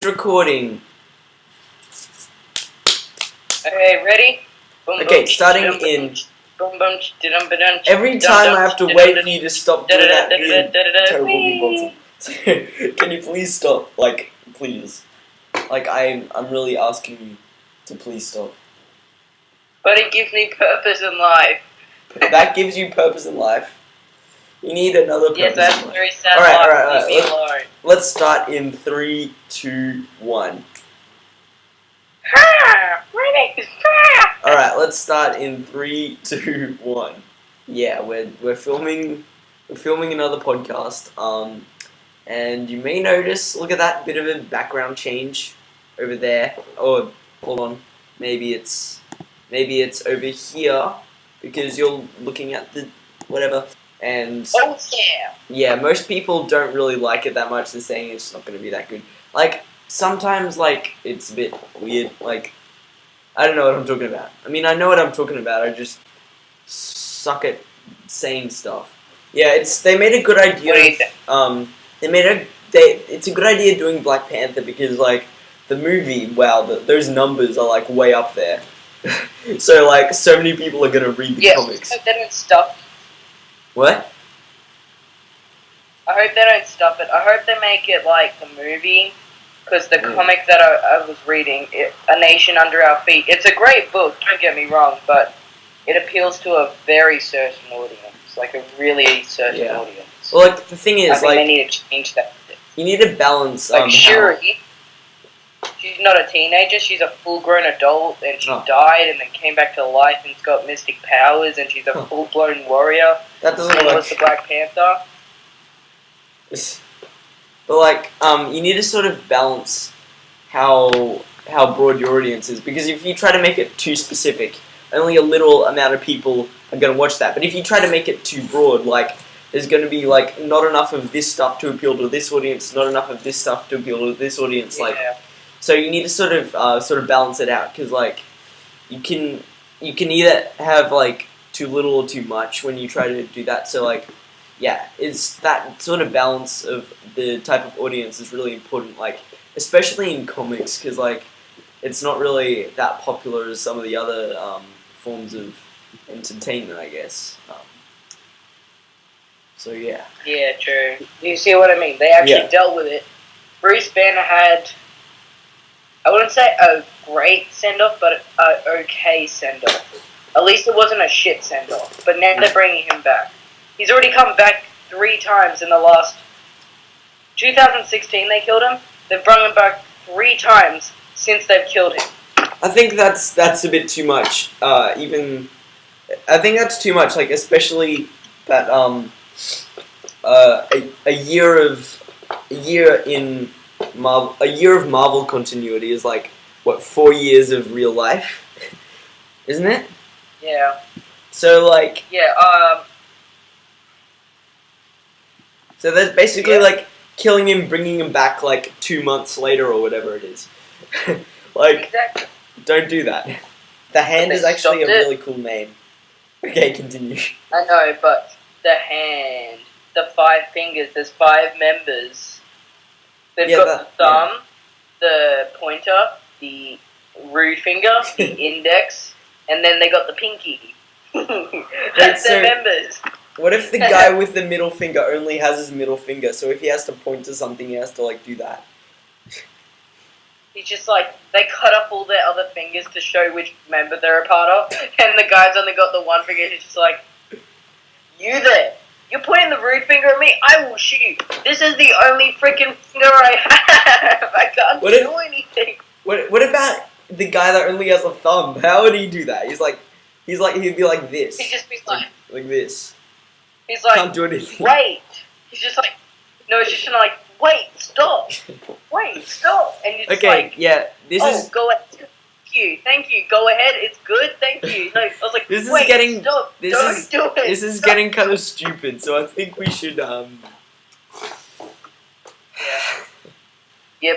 Recording. Okay, ready? Boom, Okay, boom, starting dum, in. boom, boom, dum, ba-dum, Every dum, time dum, I have to dum, wait dum, for you to stop doing that weird, terrible wee. beatboxing. Can you please stop? Like, please. Like, I'm really asking you to please stop. But it gives me purpose in life. That gives you purpose in life. You need another purpose Yes, in that's a life. very sad Alright. life. Leave me alone. Let's start in 3, 2, 1. Ha! My name is Ha! Alright, let's start in 3, 2, 1. Yeah, we're filming another podcast. And you may notice, look at that bit of a background change over there. Oh, hold on. Maybe it's over here because you're looking at the whatever. And Oh yeah. yeah, most people don't really like it that much. They're saying it's not going to be that good. Like sometimes, like it's a bit weird. Like I don't know what I'm talking about. I mean, I know what I'm talking about. I just suck at saying stuff. Yeah, they made a good idea. What do you think? It's a good idea doing Black Panther because like the movie, wow, those numbers are like way up there. So like so many people are gonna read the comics. I hope they don't stop. What? I hope they don't stop it. I hope they make it like the movie. Because the Mm. comic that I was reading, A Nation Under Our Feet, it's a great book, don't get me wrong, but it appeals to a very certain audience, like a really certain audience. Well, like the thing is, I think like they need to change that. you need to balance. Like Shuri, she's not a teenager; she's a full-grown adult, and she died and then came back to life and's got mystic powers, and she's a full-blown warrior. That doesn't and work. was the Black Panther. But like, you need to sort of balance how broad your audience is, because if you try to make it too specific, only a little amount of people are going to watch that. But if you try to make it too broad, like there's going to be like not enough of this stuff to appeal to this audience, not enough of this stuff to appeal to this audience. Like, so you need to sort of balance it out, because like you can either have like too little or too much when you try to do that. So like. Yeah, it's that sort of balance of the type of audience is really important, like, especially in comics, because, like, it's not really that popular as some of the other forms of entertainment, I guess. So, yeah. Yeah, true. You see what I mean? They actually dealt with it. Bruce Banner had, I wouldn't say a great send-off, but an okay send-off. At least it wasn't a shit send-off, but now they're bringing him back. He's already come back 3 times in the last... 2016 they killed him. They've brought him back 3 times since they've killed him. I think that's a bit too much. I think that's too much. Like especially that a year of Marvel continuity is like what 4 years of real life, isn't it? Yeah. So like. Yeah. So that's basically like killing him, bringing him back like 2 months later or whatever it is. Like, exactly. Don't do that. The Hand is actually a really cool name. Okay, continue. I know, but the Hand, the 5 fingers, there's 5 members. They've got the thumb, the pointer, the rude finger, the index, and then they got the pinky. That's their members. What if the guy with the middle finger only has his middle finger, so if he has to point to something, he has to, like, do that? He's just like, they cut off all their other fingers to show which member they're a part of, and the guy's only got the one finger, he's just like, you there, you're pointing the rude finger at me, I will shoot you. This is the only freaking finger I have. I can't do anything. What about the guy that only has a thumb? How would he do that? He'd be like this. He'd just be like this. He's like, can't do anything. Wait. He's just like, no, it's just like, wait, stop. Wait, stop. And you're just this is... go ahead. Thank you. Go ahead. It's good. Thank you. No, I was like, stop. Don't do it. This is getting kind of stupid, so I think we should, Yeah,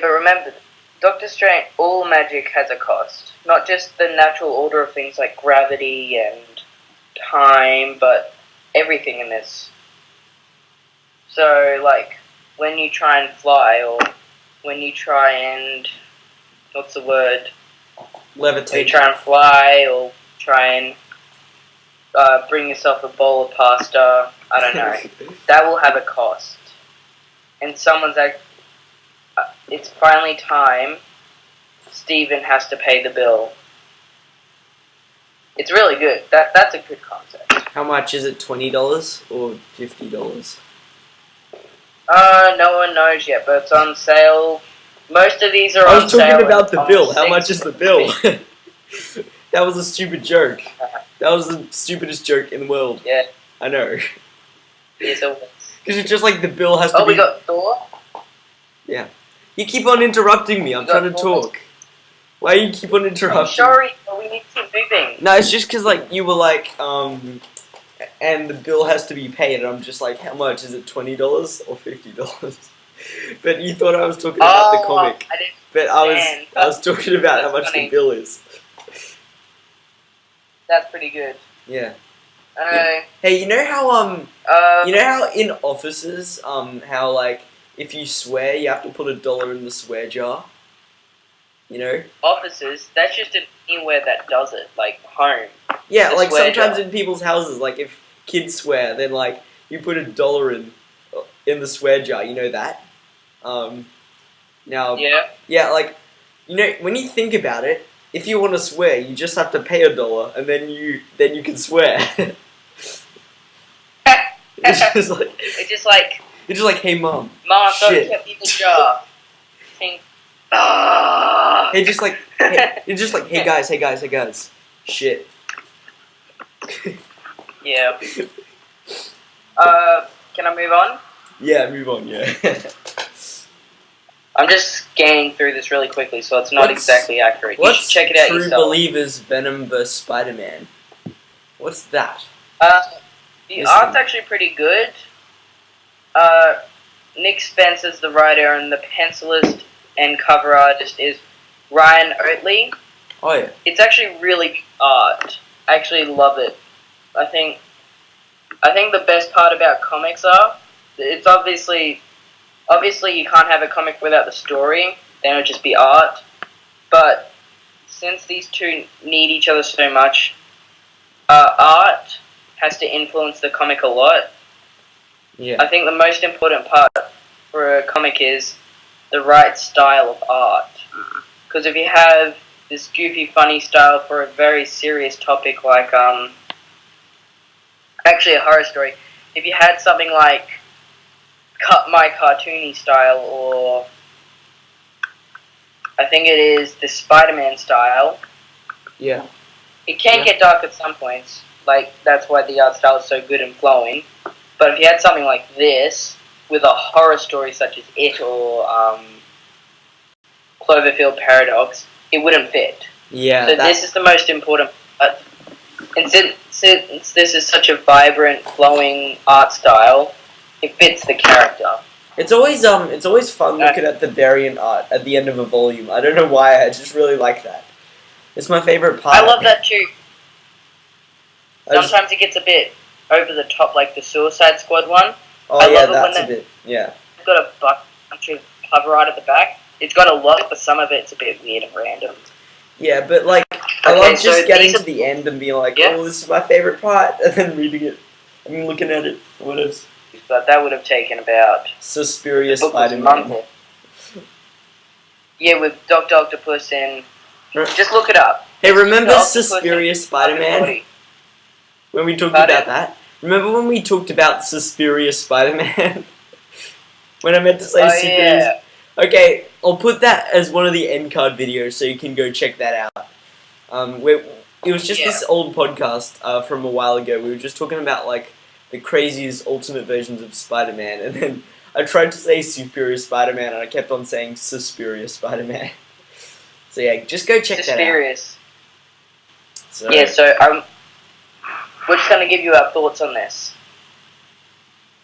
but remember, Doctor Strange, all magic has a cost. Not just the natural order of things like gravity and time, but everything in this. So, like, when you try and fly, or when you try and what's the word? When you Levitate. try and fly or try and bring yourself a bowl of pasta. I don't know. That will have a cost. And someone's like, it's finally time. Steven has to pay the bill. It's really good. That's a good concept. How much is it? $20 or $50? No one knows yet, but it's on sale. Most of these are I on was sale. talking about the on bill. How 6 much is the bill? That was a stupid joke. That was the stupidest joke in the world. Yeah. I know. Yes, it was. Because it's just like the bill has to be... Oh, we got Thor? Yeah. You keep on interrupting me. I'm You got trying to Thor? talk. Why do you keep on interrupting? I'm sorry, but we need to keep moving. No, it's just because, like, you were like, and the bill has to be paid, and I'm just like, how much? Is it $20 or $50? But you thought I was talking about the comic. I didn't But understand. I was talking about how That's much funny. the bill is. That's pretty good. Yeah. Uh, Hey, you know how in offices, how, like, if you swear, you have to put $1 in the swear jar? You know? offices, that's just anywhere that does it, like home. Yeah, The like swear sometimes jar. in people's houses, like if kids swear, then like you put $1 in the swear jar. You know that. Now, Yeah. like you know when you think about it, if you want to swear, you just have to pay $1, and then you can swear. It's just like It's just like, hey mom, Mom, I thought Shit. it kept in the jar. Think, ah. hey just like hey guys, shit. Yeah. Can I move on? Yeah, move on. Yeah. I'm just scanning through this really quickly, so it's not What's- exactly accurate. You What's should check it out True yourself. Believers Venom vs Spider-Man? What's that? The This art's thing. actually pretty good. Nick Spencer's the writer, and the pencilist and cover artist is Ryan Oatley. Oh yeah. It's actually really good art. I actually love it. I think the best part about comics are it's obviously you can't have a comic without the story. Then it would just be art. But since these two need each other so much, art has to influence the comic a lot. Yeah. I think the most important part for a comic is the right style of art. Because if you have this goofy, funny style for a very serious topic like, actually a horror story, if you had something like Cut My Cartoony style, or I think it is the Spider-Man style, Yeah. it can get dark at some points. Like, that's why the art style is so good and flowing. But if you had something like this, with a horror story such as It or Cloverfield Paradox, it wouldn't fit. Yeah. So this is the most important part. And since this is such a vibrant, flowing art style, it fits the character. It's always fun looking at the variant art at the end of a volume. I don't know why. I just really like that. It's my favorite part. I love that too. I just- Sometimes it gets a bit over the top, like the Suicide Squad one. oh I yeah, love it when that's a bit. Yeah. It's got a bunch of cover art at the back. It's got a lot, but some of it's a bit weird and random. Yeah, but like I Okay, love so just getting these are- to the end and being like, Yeah. oh, this is my favorite part, and then reading it. I mean, looking at it. What is But that would have taken about Suspiria the book was a Spider-Man? month. Yeah, with Dr. Octopus and Right. just look it up. Hey, remember Dr. Octopus Suspiria and Spider-Man? Body. When we talked Pardon? about that? Remember when we talked about Suspiria Spider-Man? When I meant to say Oh Suspiria. yeah. Okay, I'll put that as one of the end card videos so you can go check that out. It was just this old podcast from a while ago. We were just talking about like the craziest alternate versions of Spider-Man, and then I tried to say Superior Spider-Man, and I kept on saying Suspiria Spider-Man. So yeah, just go check that out. Suspirious. So, Yeah, so we're just gonna give you our thoughts on this.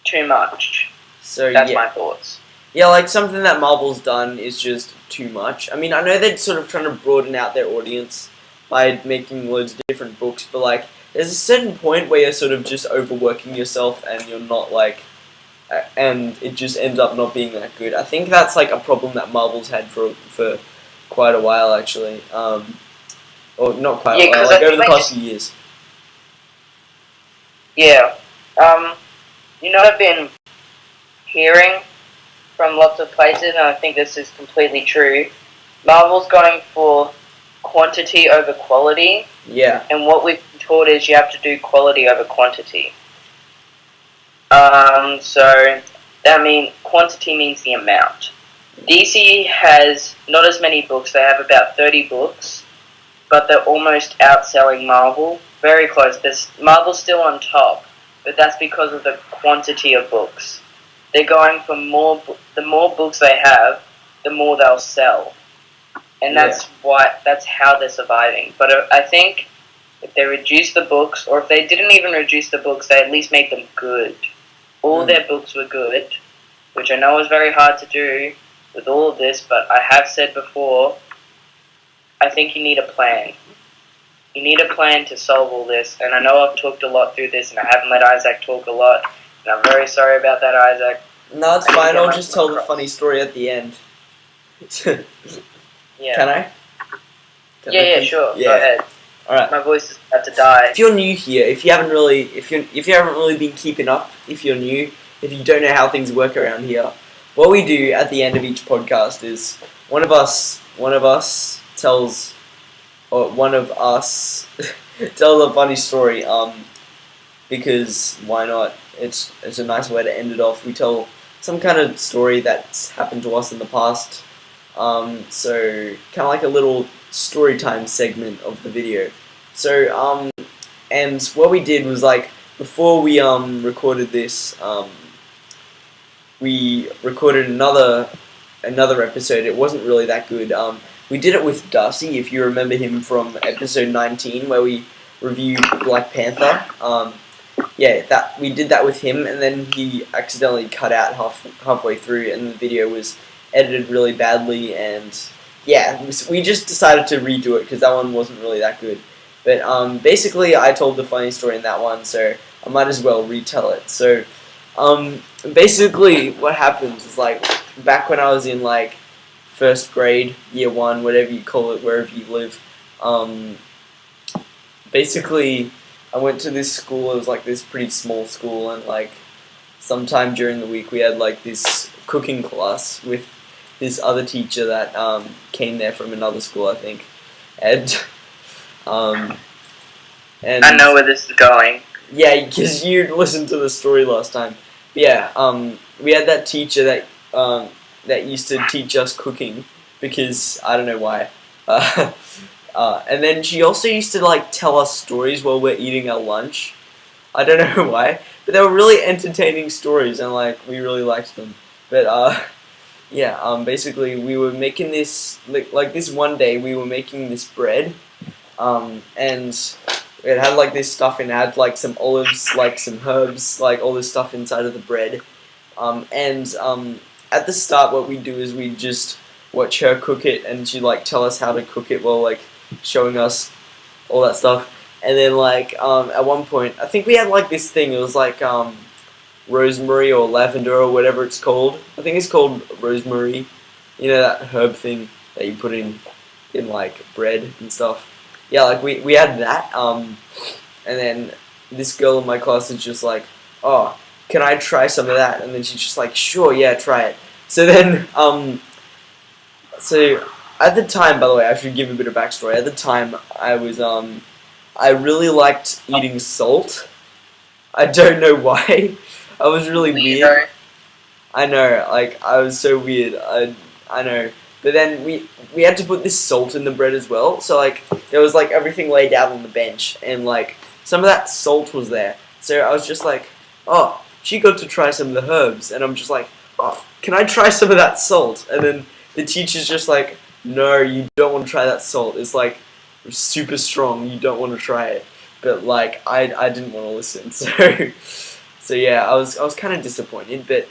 Too much. So That's yeah. my thoughts. Yeah, like something that Marvel's done is just too much. I mean, I know they're sort of trying to broaden out their audience by making loads of different books, but like, there's a certain point where you're sort of just overworking yourself and you're not like, and it just ends up not being that good. I think that's like a problem that Marvel's had for quite a while actually. Or not quite a while, like over the past few years. Yeah. I've been hearing from lots of places, and I think this is completely true. Marvel's going for quantity over quality. Yeah. And what we've been taught is you have to do quality over quantity. So that means quantity means the amount. DC has not as many books. They have about 30 books, but they're almost outselling Marvel. Very close. Marvel's still on top, but that's because of the quantity of books. They're going for more. The more books they have, the more they'll sell, and that's how they're surviving. But I think if they reduce the books, or if they didn't even reduce the books, they at least make them good. All their books were good, which I know is very hard to do with all of this, but I have said before, I think you need a plan. You need a plan to solve all this, and I know I've talked a lot through this, and I haven't let Isaac talk a lot, and I'm very sorry about that, Isaac. No, it's fine, I'll just tell the funny story at the end. Yeah. Can I? Yeah, sure. Yeah. Go ahead. All right. My voice is about to die. If you're new here, if you haven't really been keeping up, if you're new, if you don't know how things work around here, what we do at the end of each podcast is one of us tells tells a funny story. Because why not? It's a nice way to end it off. We tell some kind of story that's happened to us in the past. So kind of like a little story time segment of the video. So and what we did was like before we recorded this, we recorded another episode. It wasn't really that good. We did it with Darcy, if you remember him from episode 19 where we reviewed Black Panther. We did that with him, and then he accidentally cut out halfway through, and the video was edited really badly, and we just decided to redo it because that one wasn't really that good. But basically, I told the funny story in that one, so I might as well retell it. So basically, what happens is like back when I was in like first grade, year one, whatever you call it, wherever you live. Basically, I went to this school. It was like this pretty small school, and like sometime during the week we had like this cooking class with this other teacher that came there from another school, I think, and I know where this is going. Yeah, because you listened to the story last time. Yeah, we had that teacher that used to teach us cooking because I don't know why. And then she also used to like tell us stories while we're eating our lunch. I don't know why, but they were really entertaining stories, and like we really liked them. But basically we were making this like this one day we were making this bread, and it had like this stuff in it. It had like some olives, like some herbs, like all this stuff inside of the bread. At the start, what we do is we just watch her cook it, and she like tell us how to cook it while like showing us all that stuff. And then like at one point, I think we had like this thing. It was like rosemary or lavender or whatever it's called. I think it's called rosemary. You know, that herb thing that you put in like bread and stuff. Yeah, like we had that. And then this girl in my class is just like, oh, can I try some of that? And then she's just like, sure, yeah, try it. So then, so at the time, by the way, I should give a bit of backstory. At the time, I was, I really liked eating salt. I don't know why. I was really weird. I know, like, I was so weird. I know. But then we had to put this salt in the bread as well. So, like, there was, like, everything laid out on the bench. And, like, some of that salt was there. So I was just like, oh, she got to try some of the herbs. And I'm just like, oh, can I try some of that salt? And then the teacher's just like, no, you don't want to try that salt. It's, like, super strong. You don't want to try it. But, like, I didn't want to listen. So yeah, I was kind of disappointed. But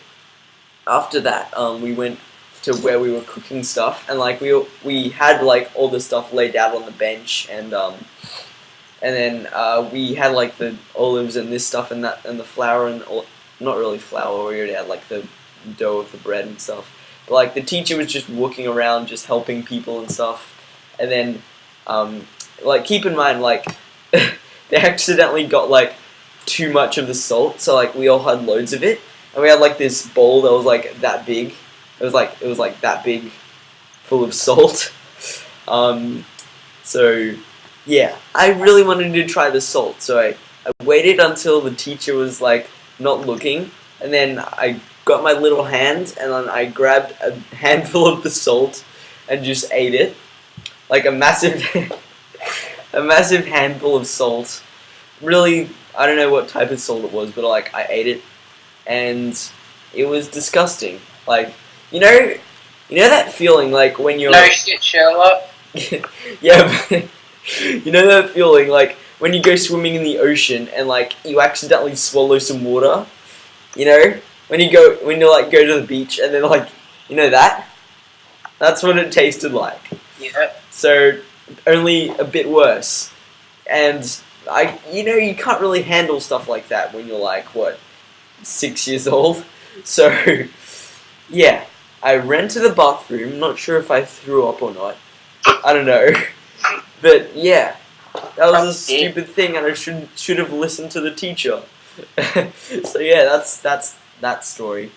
after that, we went to where we were cooking stuff, and like we had like all the stuff laid out on the bench, and then we had like the olives and this stuff and that and the flour and all not really flour. We already had like the dough of the bread and stuff. But like the teacher was just walking around, just helping people and stuff. And then, like keep in mind, like they accidentally got like too much of the salt, so like we all had loads of it, and we had like this bowl that was like that big. It was like that big, full of salt. So yeah, I really wanted to try the salt, so I waited until the teacher was like not looking, and then I got my little hand, and then I grabbed a handful of the salt and just ate it, like a massive, a massive handful of salt. Really, I don't know what type of salt it was, but like I ate it, and it was disgusting. Like you know that feeling like when you're No shit, Sherlock. yeah, but you know that feeling like when you go swimming in the ocean and like you accidentally swallow some water. You know when you like go to the beach and then like you know that. That's what it tasted like. Yeah. So only a bit worse, and you can't really handle stuff like that when you're like what 6 years old. So yeah, I ran to the bathroom. Not sure if I threw up or not. I don't know, but yeah, that was a stupid thing, and I should have listened to the teacher. So yeah, that's that story.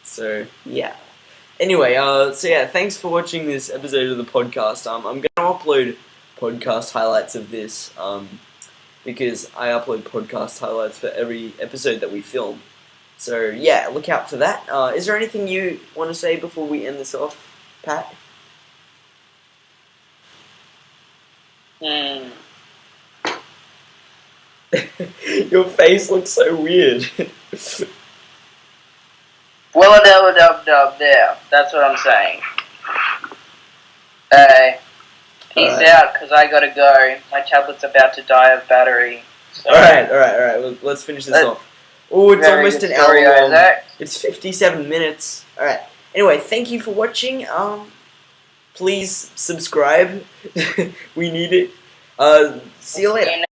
So yeah. Anyway, so yeah, thanks for watching this episode of the podcast. I'm gonna upload podcast highlights of this, because I upload podcast highlights for every episode that we film. So yeah, look out for that. Is there anything you want to say before we end this off, Pat? Your face looks so weird. Dub there. That's what I'm saying. Peace out, because I gotta go. My tablet's about to die of battery. So. Alright. Well, let's finish this off. Oh, it's almost an hour long. Isaac. It's 57 minutes. Alright. Anyway, thank you for watching. Please subscribe. We need it. See you later.